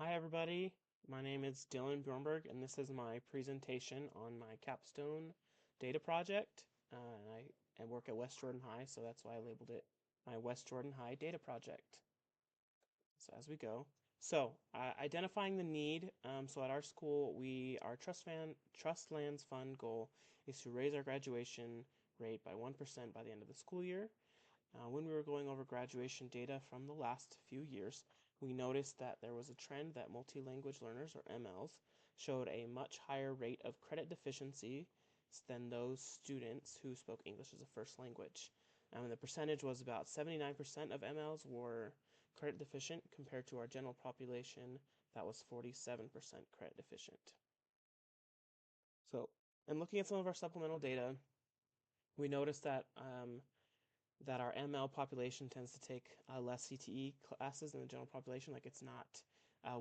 Hi everybody, my name is Dylan Bjornberg and this is my presentation on my capstone data project. I work at West Jordan High, so that's why I labeled it my West Jordan High data project. So as we go, identifying the need. So at our school, our Trust Lands Fund goal is to raise our graduation rate by 1% by the end of the school year. When we were going over graduation data from the last few years, we noticed that there was a trend that multi-language learners, or MLs, showed a much higher rate of credit deficiency than those students who spoke English as a first language. The percentage was about 79% of MLs were credit deficient compared to our general population that was 47% credit deficient. So, in looking at some of our supplemental data, we noticed that our ML population tends to take less CTE classes than the general population. Like it's not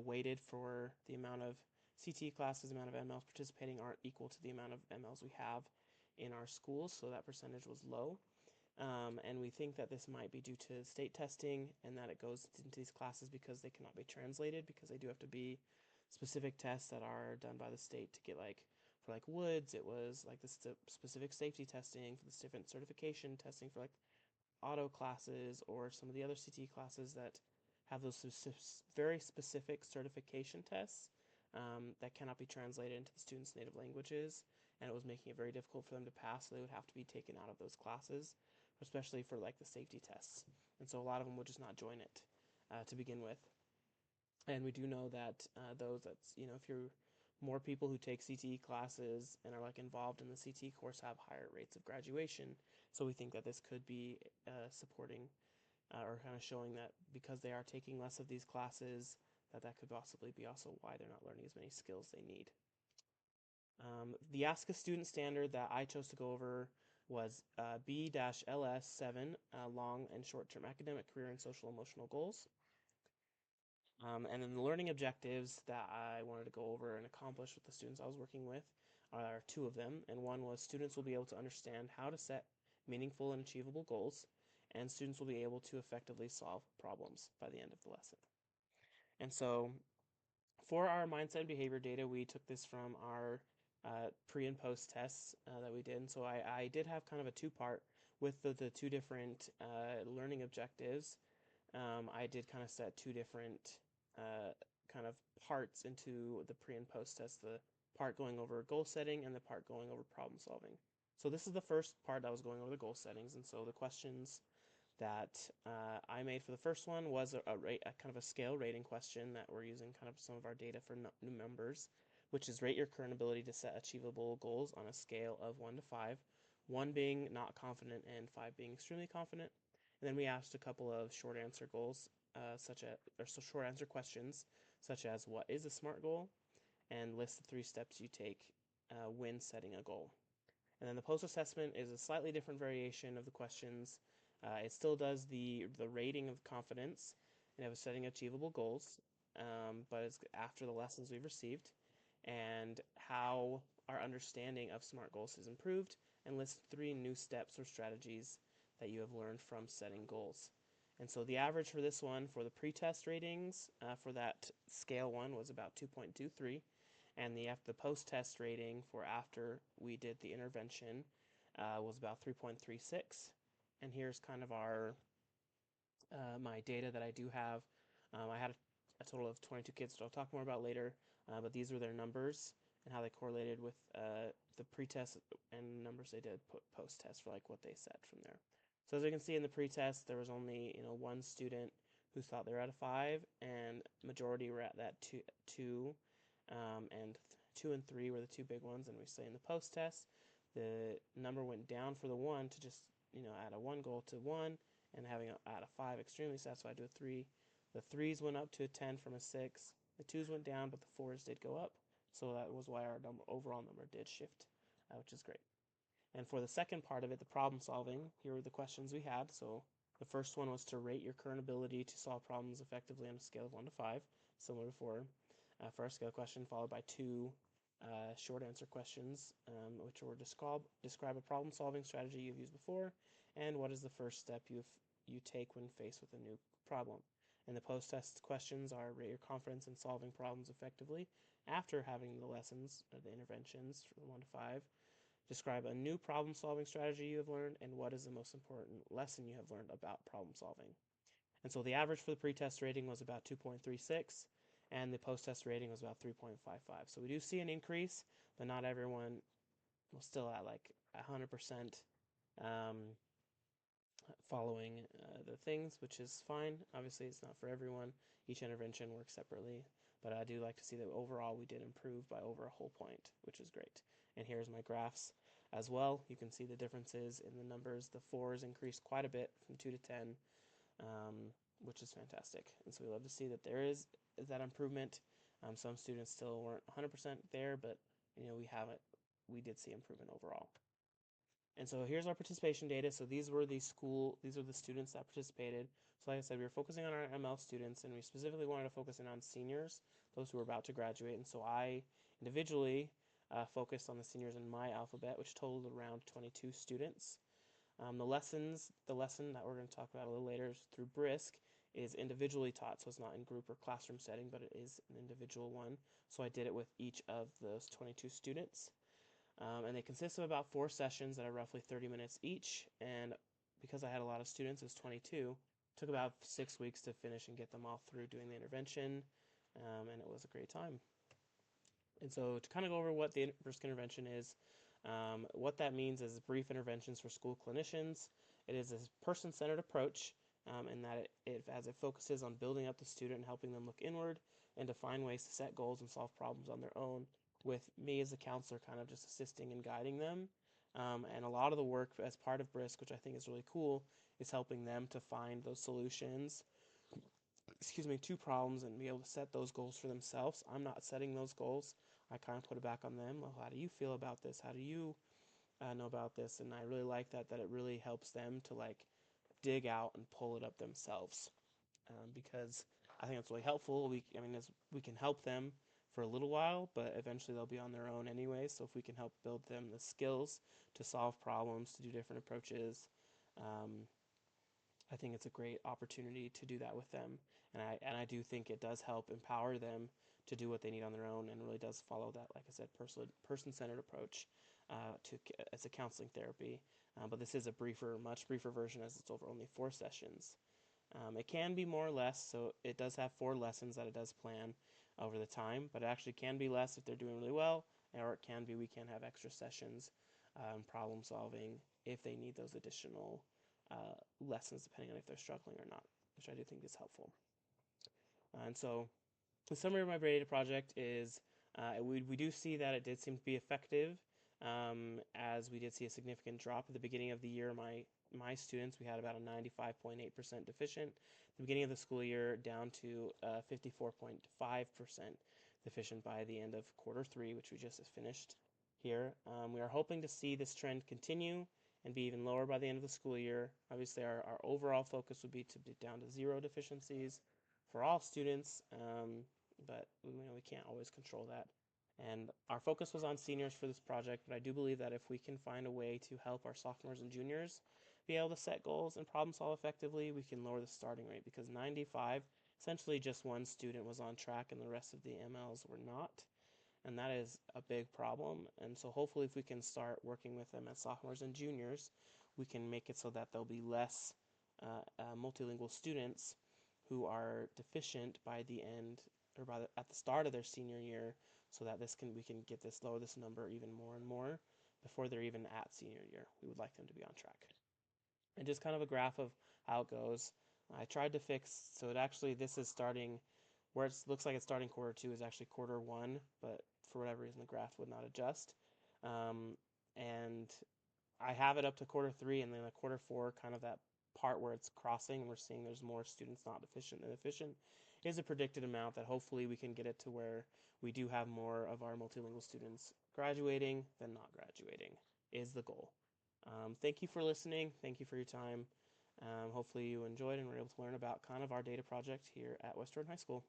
weighted for the amount of CTE classes, the amount of MLs participating aren't equal to the amount of MLs we have in our schools, so that percentage was low. And we think that this might be due to state testing and that it goes into these classes because they cannot be translated because they do have to be specific tests that are done by the state to get for Woods, it was like this specific safety testing for this different certification testing for auto classes or some of the other CTE classes that have those very specific certification tests that cannot be translated into the students' native languages, and it was making it very difficult for them to pass, so they would have to be taken out of those classes, especially for the safety tests. And so a lot of them would just not join it to begin with. And we do know that if you're more people who take CTE classes and are involved in the CTE course have higher rates of graduation. So we think that this could be supporting or kind of showing that because they are taking less of these classes, that could possibly be also why they're not learning as many skills they need. The Ask a Student standard that I chose to go over was B-LS7, long and short-term academic, career, and social emotional goals. And then the learning objectives that I wanted to go over and accomplish with the students I was working with are two of them. And one was students will be able to understand how to set meaningful and achievable goals, and students will be able to effectively solve problems by the end of the lesson. And so for our mindset and behavior data, we took this from our pre and post tests that we did. And so I did have kind of a two-part with the two different learning objectives. I did kind of set two different kind of parts into the pre and post test, the part going over goal setting and the part going over problem solving. So this is the first part that was going over the goal settings, and so the questions that I made for the first one was a kind of a scale rating question that we're using kind of some of our data for new members, which is rate your current ability to set achievable goals on a scale of 1 to 5, 1 being not confident and 5 being extremely confident. And then we asked a couple of short answer goals, short answer questions, such as what is a SMART goal, and list the 3 steps you take when setting a goal. And then the post assessment is a slightly different variation of the questions. It still does the rating of confidence and of setting achievable goals, but it's after the lessons we've received and how our understanding of SMART goals has improved, and list 3 new steps or strategies that you have learned from setting goals. And so the average for this one for the pre-test ratings for that scale 1 was about 2.23, and the post-test rating for after we did the intervention was about 3.36. And here's kind of our my data that I do have. I had a total of 22 kids, which I'll talk more about later, but these were their numbers and how they correlated with the pre-test and numbers they did post-test for what they said from there. So as you can see in the pre-test, there was only one student who thought they were at a 5, and majority were at that 2, and 2 and 3 were the two big ones. And we say in the post-test, the number went down for the 1 to just add a 1 goal to 1, and having at a 5 extremely satisfied to a 3. The 3s went up to a 10 from a 6. The 2s went down, but the 4s did go up. So that was why our overall number did shift, which is great. And for the second part of it, the problem solving, here were the questions we had. So the first one was to rate your current ability to solve problems effectively on a scale of 1 to 5, similar to before. For our scale question, followed by 2 short answer questions, which were describe a problem solving strategy you've used before, and what is the first step you take when faced with a new problem. And the post-test questions are rate your confidence in solving problems effectively after having the lessons or the interventions from 1 to 5. Describe a new problem-solving strategy you have learned, and what is the most important lesson you have learned about problem solving. And so the average for the pretest rating was about 2.36, and the post-test rating was about 3.55. So we do see an increase, but not everyone was still at like 100% following the things, which is fine. Obviously, it's not for everyone. Each intervention works separately, but I do like to see that overall we did improve by over a whole point, which is great. And here's my graphs as well. You can see the differences in the numbers. The 4s increased quite a bit from 2 to 10, which is fantastic. And so we love to see that there is that improvement. Some students still weren't 100% there, but we did see improvement overall. And so here's our participation data. So these are the students that participated. So like I said, we were focusing on our ML students, and we specifically wanted to focus in on seniors, those who were about to graduate. And so I individually focused on the seniors in my alphabet, which totaled around 22 students. The lesson that we're going to talk about a little later through Brisk is individually taught, so it's not in group or classroom setting, but it is an individual one. So I did it with each of those 22 students. And they consist of about 4 sessions that are roughly 30 minutes each. And because I had a lot of students, it was 22, it took about 6 weeks to finish and get them all through doing the intervention, and it was a great time. And so to kind of go over what the Brisk intervention is, what that means is brief interventions for school clinicians. It is a person-centered approach in that as it focuses on building up the student and helping them look inward and to find ways to set goals and solve problems on their own, with me as a counselor kind of just assisting and guiding them. And a lot of the work as part of Brisk, which I think is really cool, is helping them to find those solutions to problems and be able to set those goals for themselves. I'm not setting those goals. I kind of put it back on them. Well, how do you feel about this? How do you know about this? And I really like that it really helps them to like dig out and pull it up themselves, because I think it's really helpful. We can help them for a little while, but eventually they'll be on their own anyway. So if we can help build them the skills to solve problems, to do different approaches, I think it's a great opportunity to do that with them. And I do think it does help empower them to do what they need on their own, and really does follow that, like I said, person-centered approach as a counseling therapy. But this is a much briefer version, as it's over only 4 sessions. It can be more or less, so it does have 4 lessons that it does plan over the time, but it actually can be less if they're doing really well, or it can be we can have extra sessions, problem solving, if they need those additional lessons, depending on if they're struggling or not, which I do think is helpful. And so the summary of my data project is we do see that it did seem to be effective, as we did see a significant drop at the beginning of the year. My students, we had about a 95.8% deficient. At the beginning of the school year, down to 54.5% deficient by the end of quarter 3, which we just finished here. We are hoping to see this trend continue and be even lower by the end of the school year. Obviously, our overall focus would be to be down to 0 deficiencies for all students, but we can't always control that. And our focus was on seniors for this project, but I do believe that if we can find a way to help our sophomores and juniors be able to set goals and problem solve effectively, we can lower the starting rate, because 95, essentially just one student was on track and the rest of the MLs were not. And that is a big problem. And so hopefully if we can start working with them as sophomores and juniors, we can make it so that there'll be less multilingual students who are deficient by the end, or at the start of their senior year, so that we can lower this number even more and more before they're even at senior year. We would like them to be on track. And just kind of a graph of how it goes. I tried to fix, so this is starting where it looks like it's starting quarter 2 is actually quarter 1, but for whatever reason the graph would not adjust. And I have it up to quarter 3, and then a quarter 4, kind of that part where it's crossing, and we're seeing there's more students not deficient than efficient, is a predicted amount that hopefully we can get it to where we do have more of our multilingual students graduating than not graduating, is the goal. Thank you for listening. Thank you for your time. Hopefully you enjoyed and were able to learn about kind of our data project here at West Jordan High School.